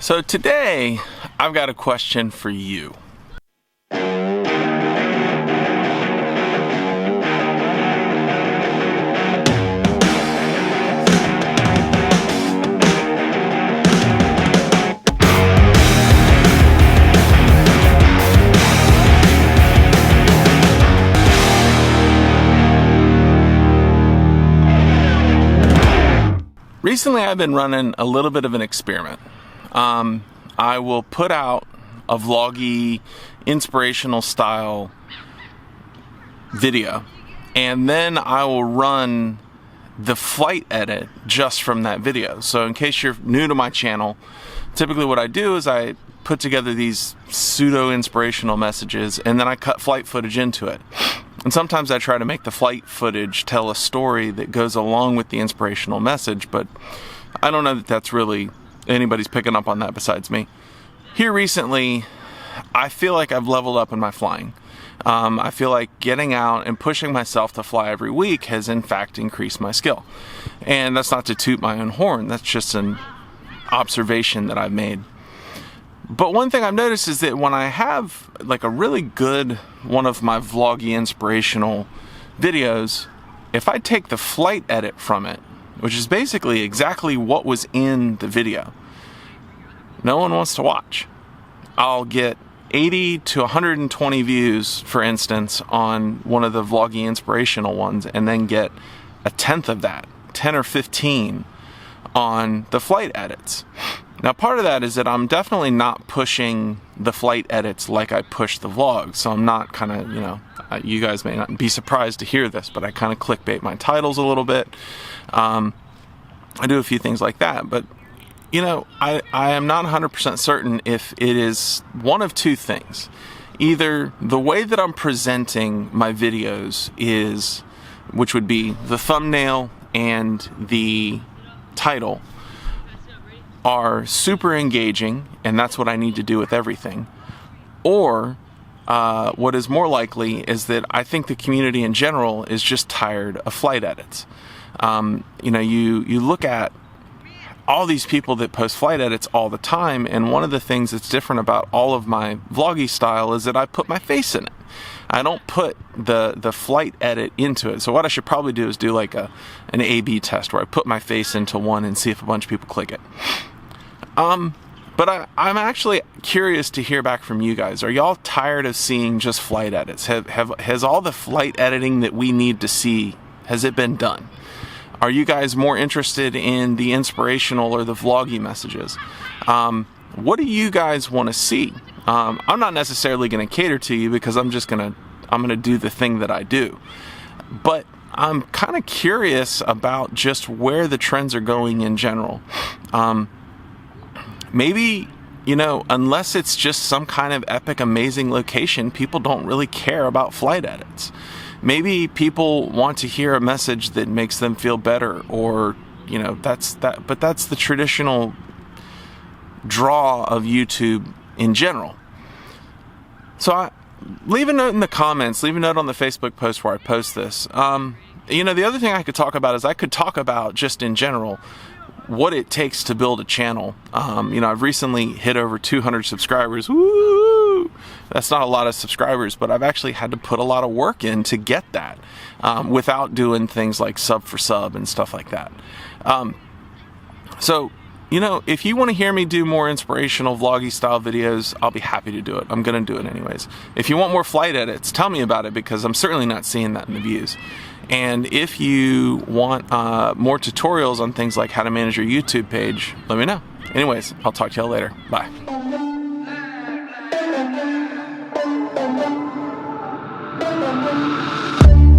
So today, I've got a question for you. Recently, I've been running a little bit of an experiment. I will put out a vloggy, inspirational style video, and then I will run the flight edit just from that video. So in case you're new to my channel, typically what I do is I put together these pseudo-inspirational messages, and then I cut flight footage into it. And sometimes I try to make the flight footage tell a story that goes along with the inspirational message, but I don't know that that's really anybody's picking up on that besides me. Here recently, I feel like I've leveled up in my flying. I feel like getting out and pushing myself to fly every week has in fact increased my skill. And that's not to toot my own horn, that's just an observation that I've made. But one thing I've noticed is that when I have like a really good one of my vloggy inspirational videos, if I take the flight edit from it, which is basically exactly what was in the video, no one wants to watch. I'll get 80 to 120 views, for instance, on one of the vloggy inspirational ones, and then get a tenth of that, 10 or 15 on the flight edits. Now, part of that is that I'm definitely not pushing the flight edits like I push the vlogs. So I'm not kind of, you guys may not be surprised to hear this, but I kind of clickbait my titles a little bit. I do a few things like that, but I am not 100% certain if it is one of two things. Either the way that I'm presenting my videos is, which would be the thumbnail and the title, are super engaging, and that's what I need to do with everything. Or what is more likely is that I think the community in general is just tired of flight edits. You look at all these people that post flight edits all the time, and one of the things that's different about all of my vloggy style is that I put my face in it. I don't put the flight edit into it. So what I should probably do is do like an A/B test where I put my face into one and see if a bunch of people click it. But I'm actually curious to hear back from you guys. Are y'all tired of seeing just flight edits? Has all the flight editing that we need to see, has it been done? Are you guys more interested in the inspirational or the vloggy messages? What do you guys want to see? I'm not necessarily going to cater to you because I'm going to do the thing that I do. But I'm kind of curious about just where the trends are going in general. Maybe, unless it's just some kind of epic, amazing location, people don't really care about flight edits. Maybe people want to hear a message that makes them feel better, or, but that's the traditional draw of YouTube in general. So leave a note in the comments, leave a note on the Facebook post where I post this. The other thing I could talk about is I could talk about just in general what it takes to build a channel. I've recently hit over 200 subscribers. Woo! That's not a lot of subscribers, but I've actually had to put a lot of work in to get that without doing things like sub for sub and stuff like that. So, if you want to hear me do more inspirational vloggy style videos, I'll be happy to do it. I'm going to do it anyways. If you want more flight edits, tell me about it, because I'm certainly not seeing that in the views. And if you want more tutorials on things like how to manage your YouTube page, let me know. Anyways, I'll talk to y'all later. Bye.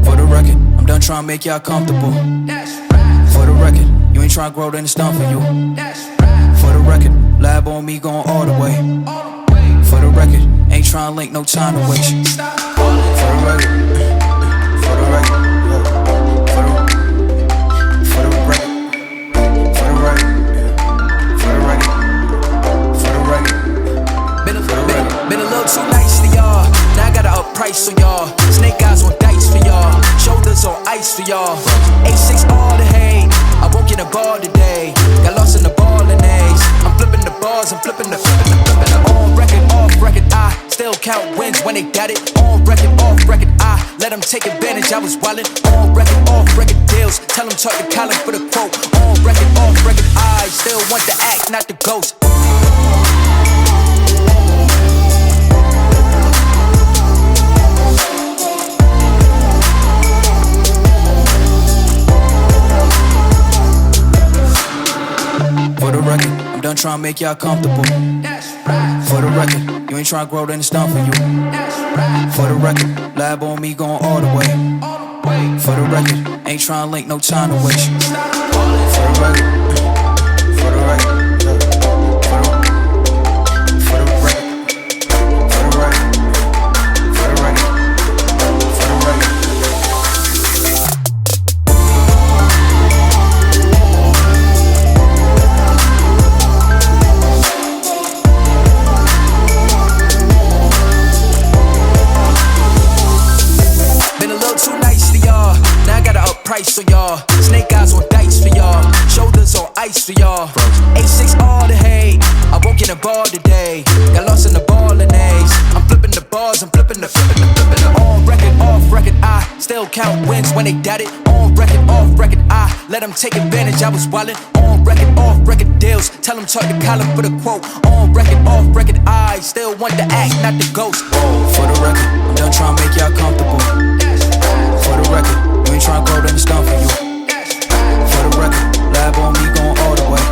For the record, I'm done trying to make y'all comfortable. For the record, you ain't trying to grow, then it's done for you. For the record, lab on me going all the way. For the record, ain't trying to link, no time to waste. For the record, for the record. Too nice for y'all. Now I gotta up price for y'all. Snake eyes on dice for y'all. Shoulders on ice for y'all. A6 all the hate. I won't get a ball today. Got lost in the ball and A's. I'm flipping the bars. I'm flipping flipping the. On record, off record, I still count wins when they got it. On record, off record, I let them take advantage. I was wildin'. On record, off record deals. Tell them talk to Colin for the quote. On record, off record, I still want the act, not the ghost. For the record, I'm done trying to make y'all comfortable. For the record, you ain't trying to grow, then it's done for you. For the record, lab on me going all the way. For the record, ain't trying to link, no time to waste. For the record, for the record. Price for y'all, snake eyes on dice for y'all, shoulders on ice for y'all. 8-6 all the hate, I won't get involved today. Got lost in the ball and A's. I'm flipping the bars, I'm flipping the. On record, off record, I still count wins when they got it. On record, off record, I let them take advantage. I was wildin'. On record, off record deals. Tell them talk to Colin for the quote. On record, off record, I still want the act, not the ghost. For the record, I'm done trying to make y'all comfortable. For the record, you ain't trying to grow, then it's done for you. For the record, lab on me going all the way.